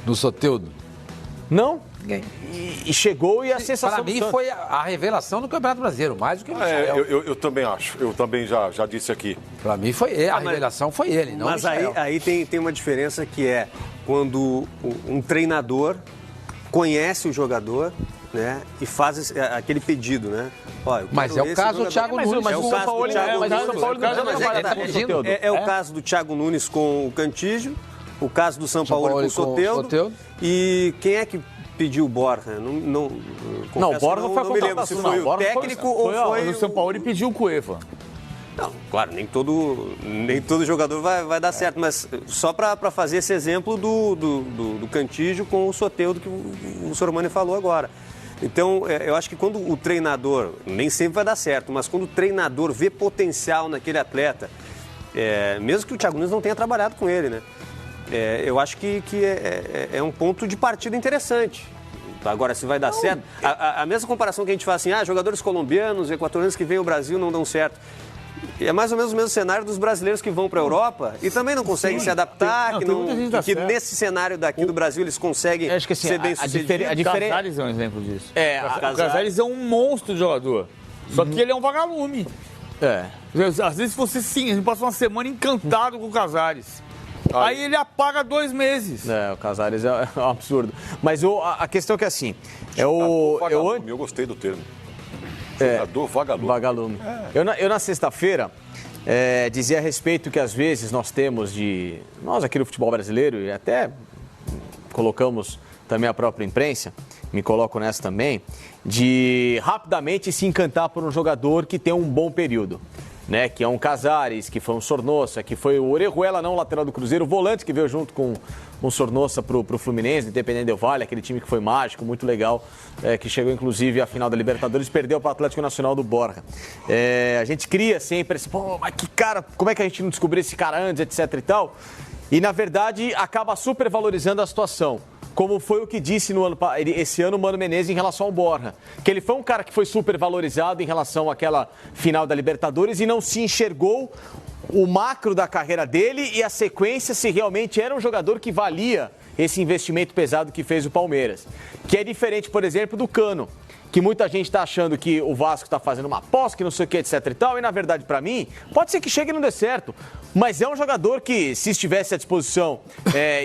no Soteldo? Não. E chegou e a sensação... Para mim foi a revelação do Campeonato Brasileiro, mais do que o Michael. Eu também acho. Eu também já disse aqui. Para mim foi ele, a revelação foi ele, não mas o Michael. aí tem uma diferença que é quando um treinador conhece o jogador, né, e faz aquele pedido, né? Olha, mas é o caso do Thiago Nunes. É o caso do Thiago Nunes. É o caso do Thiago Nunes com o Cantígio, o caso do São Paulo com o Soteldo. E quem é que pediu o Borja? Não, o Borja foi a contratação. Se foi o técnico ou foi o São Paulo pediu o Cueva. Não, claro, nem todo jogador vai dar certo, mas só para fazer esse exemplo do Cantígio com o Soteldo que o Sormani falou agora. Então, eu acho que quando o treinador, nem sempre vai dar certo, mas quando o treinador vê potencial naquele atleta, mesmo que o Thiago Nunes não tenha trabalhado com ele, né? Eu acho que é um ponto de partida interessante. Agora, se vai dar certo... A mesma comparação que a gente faz assim, jogadores colombianos, equatorianos que vêm ao Brasil não dão certo. É mais ou menos o mesmo cenário dos brasileiros que vão para a Europa e também não conseguem se adaptar, que nesse cenário daqui do Brasil eles conseguem ser bem-sucedidos. O Casares é um exemplo disso. O Casares é um monstro de jogador, só que ele é um vagalume. Às vezes você sim, passa uma semana encantado com o Casares. Aí ele apaga 2 meses. O Casares é um absurdo. Mas a questão é que assim... Eu gostei do termo. Jogador vagalume. Eu na sexta-feira dizia a respeito que às vezes nós temos nós aqui no futebol brasileiro, e até colocamos também a própria imprensa, me coloco nessa também, de rapidamente se encantar por um jogador que tem um bom período. Né, que é um Casares, que foi um Sornosa, que foi o Orejuela, não lateral do Cruzeiro, o volante que veio junto com um Sornosa pro Fluminense, Independente Del Valle, aquele time que foi mágico, muito legal, que chegou inclusive à final da Libertadores, perdeu para o Atlético Nacional do Borja. A gente cria sempre esse, mas que cara, como é que a gente não descobriu esse cara antes, etc e tal, e na verdade acaba supervalorizando a situação. Como foi o que disse esse ano o Mano Menezes em relação ao Borja. Que ele foi um cara que foi super valorizado em relação àquela final da Libertadores e não se enxergou o macro da carreira dele e a sequência se realmente era um jogador que valia esse investimento pesado que fez o Palmeiras. Que é diferente, por exemplo, do Cano. Que muita gente está achando que o Vasco está fazendo uma aposta, que não sei o que, etc e tal. E na verdade, para mim, pode ser que chegue e não dê certo. Mas é um jogador que, se estivesse à disposição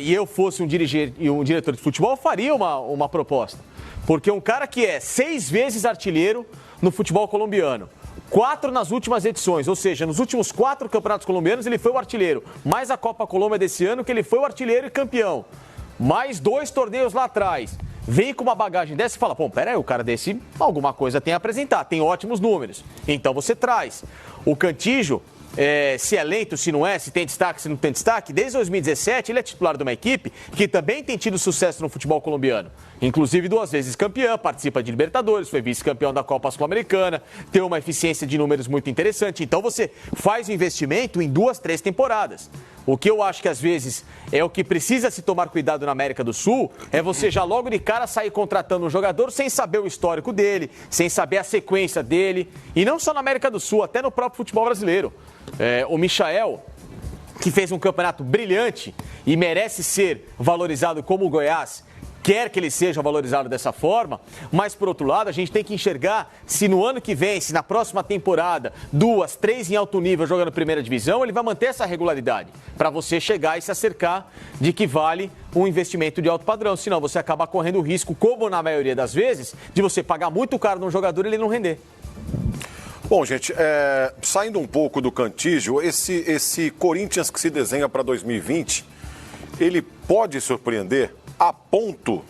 e eu fosse um diretor de futebol, eu faria uma proposta. Porque um cara que é 6 vezes artilheiro no futebol colombiano. 4 nas últimas edições, ou seja, nos últimos 4 campeonatos colombianos ele foi o artilheiro. Mais a Copa Colômbia desse ano que ele foi o artilheiro e campeão. Mais 2 torneios lá atrás. Vem com uma bagagem dessa e fala, peraí, o cara desse alguma coisa tem a apresentar, tem ótimos números. Então você traz. O Cantígio, se é lento, se não é, se tem destaque, se não tem destaque, desde 2017 ele é titular de uma equipe que também tem tido sucesso no futebol colombiano. Inclusive 2 vezes campeão, participa de Libertadores, foi vice-campeão da Copa Sul-Americana, tem uma eficiência de números muito interessante. Então você faz o investimento em 2, 3 temporadas. O que eu acho que às vezes é o que precisa se tomar cuidado na América do Sul, é você já logo de cara sair contratando um jogador sem saber o histórico dele, sem saber a sequência dele. E não só na América do Sul, até no próprio futebol brasileiro. O Michael, que fez um campeonato brilhante e merece ser valorizado como o Goiás, quer que ele seja valorizado dessa forma, mas por outro lado a gente tem que enxergar se no ano que vem, se na próxima temporada, 2, 3 em alto nível jogando primeira divisão, ele vai manter essa regularidade para você chegar e se acercar de que vale um investimento de alto padrão, senão você acaba correndo o risco, como na maioria das vezes, de você pagar muito caro num jogador e ele não render. Bom, gente, saindo um pouco do Cantígio, esse Corinthians que se desenha para 2020, ele pode surpreender a ponto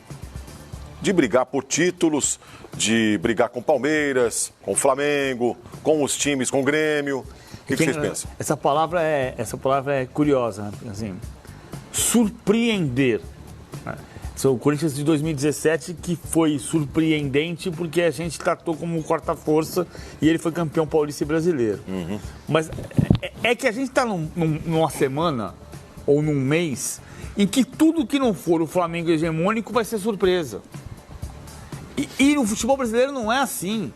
de brigar por títulos, de brigar com Palmeiras, com Flamengo, com os times, com o Grêmio. O que vocês pensam? Essa palavra é curiosa, né? Assim, surpreender. O Corinthians de 2017 que foi surpreendente porque a gente tratou como quarta-força e ele foi campeão paulista e brasileiro. Uhum. Mas é que a gente está numa semana ou num mês em que tudo que não for o Flamengo hegemônico vai ser surpresa. E no futebol brasileiro não é assim.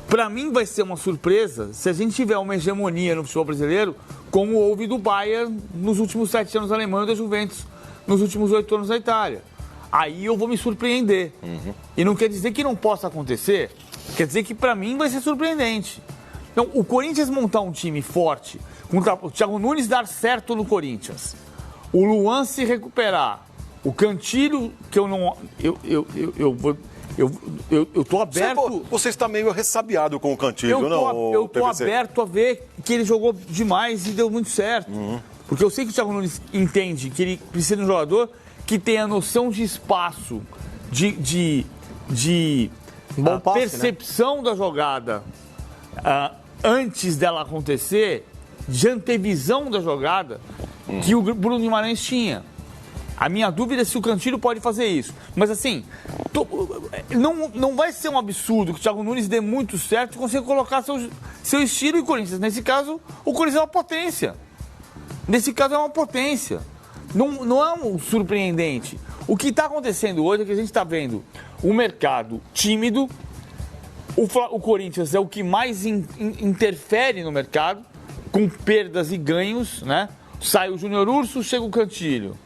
Para mim vai ser uma surpresa se a gente tiver uma hegemonia no futebol brasileiro como houve do Bayern nos últimos 7 anos da Alemanha e da Juventus nos últimos 8 anos na Itália. Aí eu vou me surpreender. E não quer dizer que não possa acontecer, quer dizer que para mim vai ser surpreendente. Então, o Corinthians montar um time forte, com o Thiago Nunes dar certo no Corinthians, o Luan se recuperar, o Cantillo, que eu não... Eu tô aberto... Você está meio ressabiado com o Cantillo, não? Eu tô aberto a ver que ele jogou demais e deu muito certo. Porque eu sei que o Thiago Nunes entende que ele precisa de um jogador que tenha noção de espaço, de percepção, né, da jogada antes dela acontecer, de antevisão da jogada, que o Bruno Guimarães tinha. A minha dúvida é se o Cantillo pode fazer isso. Mas assim, não vai ser um absurdo que o Thiago Nunes dê muito certo e consiga colocar seu estilo em Corinthians. Nesse caso, o Corinthians é uma potência. Não é um surpreendente. O que está acontecendo hoje é que a gente está vendo um mercado tímido. O Corinthians é o que mais interfere no mercado, com perdas e ganhos, né? Sai o Júnior Urso, chega o Cantillo.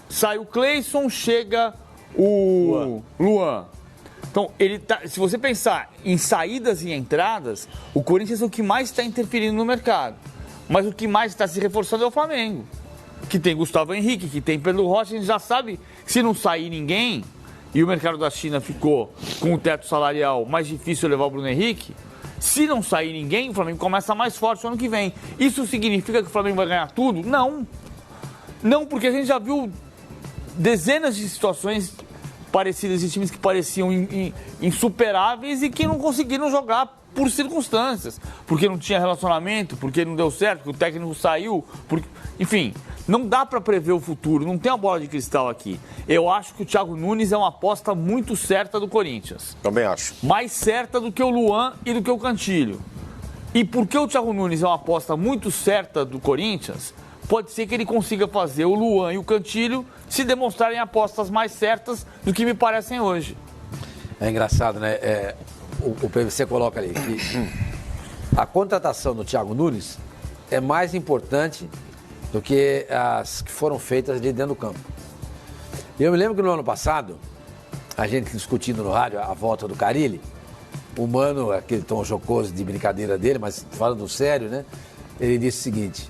Sai o Cleison, chega o Luan. Então, se você pensar em saídas e entradas, o Corinthians é o que mais está interferindo no mercado. Mas o que mais está se reforçando é o Flamengo, que tem Gustavo Henrique, que tem Pedro Rocha. A gente já sabe que se não sair ninguém, e o mercado da China ficou com o teto salarial mais difícil levar o Bruno Henrique, se não sair ninguém, o Flamengo começa mais forte no ano que vem. Isso significa que o Flamengo vai ganhar tudo? Não. Não, porque a gente já viu dezenas de situações parecidas de times que pareciam insuperáveis e que não conseguiram jogar por circunstâncias. Porque não tinha relacionamento, porque não deu certo, porque o técnico saiu. Enfim, não dá para prever o futuro, não tem uma bola de cristal aqui. Eu acho que o Thiago Nunes é uma aposta muito certa do Corinthians. Também acho. Mais certa do que o Luan e do que o Cantillo. E porque o Thiago Nunes é uma aposta muito certa do Corinthians, pode ser que ele consiga fazer o Luan e o Cantillo se demonstrarem apostas mais certas do que me parecem hoje. É engraçado, né? O PVC coloca ali que a contratação do Thiago Nunes é mais importante do que as que foram feitas ali dentro do campo. Eu me lembro que no ano passado, a gente discutindo no rádio a volta do Carille, o Mano, aquele tom jocoso de brincadeira dele, mas falando sério, né? Ele disse o seguinte: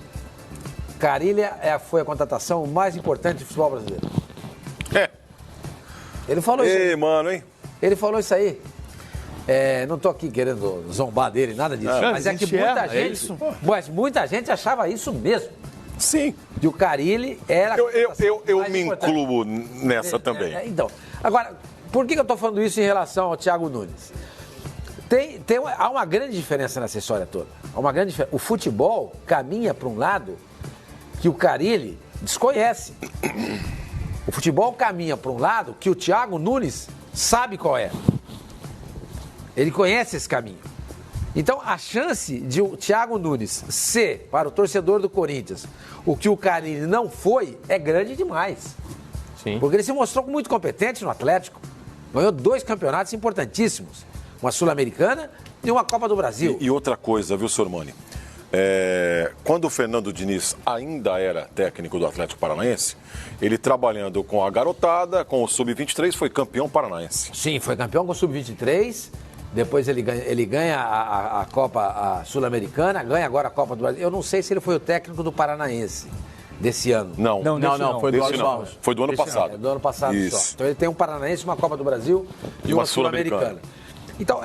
Carille foi a contratação mais importante do futebol brasileiro. Ele falou isso aí. Mano, hein? Ele falou isso aí. Não tô aqui querendo zombar dele, nada disso. Mas é que muita gente achava isso mesmo. Sim. Que o Carille era... Eu me incluo nessa também. Então, agora, por que eu tô falando isso em relação ao Thiago Nunes? Há uma grande diferença nessa história toda. O futebol caminha para um lado que o Carille desconhece. O futebol caminha para um lado que o Thiago Nunes sabe qual é. Ele conhece esse caminho. Então, a chance de o Thiago Nunes ser, para o torcedor do Corinthians, o que o Carille não foi, é grande demais. Sim. Porque ele se mostrou muito competente no Atlético. Ganhou 2 campeonatos importantíssimos. Uma Sul-Americana e uma Copa do Brasil. E outra coisa, viu, Sormani? Quando o Fernando Diniz ainda era técnico do Atlético Paranaense, ele trabalhando com a garotada, com o Sub-23, foi campeão paranaense. Sim, foi campeão com o Sub-23. Depois ele ganha a Copa Sul-Americana, ganha agora a Copa do Brasil. Eu não sei se ele foi o técnico do Paranaense desse ano. Não, foi do ano passado. Foi do ano passado. Do ano passado só. Então ele tem um Paranaense, uma Copa do Brasil e uma Sul-Americana. Então,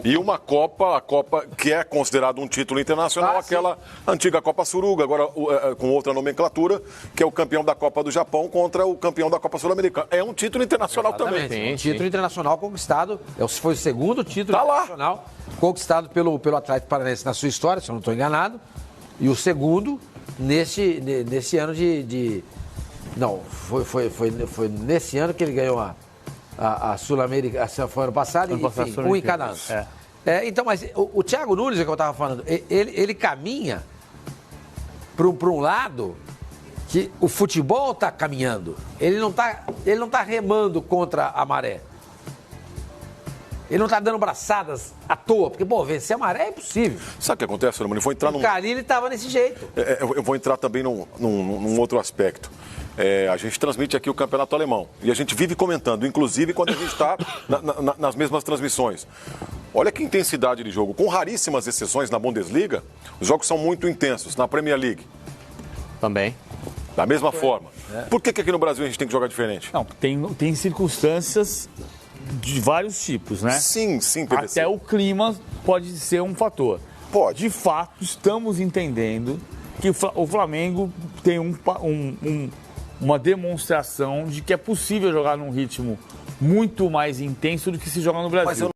E uma Copa, a Copa que é considerado um título internacional, aquela antiga Copa Suruga, agora com outra nomenclatura, que é o campeão da Copa do Japão contra o campeão da Copa Sul-Americana. É um título internacional também. Título internacional conquistado, foi o segundo título internacional conquistado pelo Atlético Paranaense na sua história, se eu não estou enganado, e o segundo nesse ano Não, foi nesse ano que ele ganhou a Sul-América, foi ano passado, enfim, um em cada ano. Então, mas o Thiago Nunes, que eu estava falando, ele caminha para um lado que o futebol está caminhando. Ele não tá remando contra a maré. Ele não está dando braçadas à toa, porque, vencer a maré é impossível. Sabe o que acontece, Romano? O Carille estava desse jeito. Eu vou entrar também num outro aspecto. A gente transmite aqui o campeonato alemão e a gente vive comentando, inclusive quando a gente está nas mesmas transmissões. Olha que intensidade de jogo. Com raríssimas exceções na Bundesliga, os jogos são muito intensos. Na Premier League, Também. da mesma forma. Por que aqui no Brasil a gente tem que jogar diferente? Não, tem circunstâncias de vários tipos, né? Sim, PVC. Até o clima pode ser um fator. Pode. De fato, estamos entendendo que o Flamengo tem uma demonstração de que é possível jogar num ritmo muito mais intenso do que se joga no Brasil.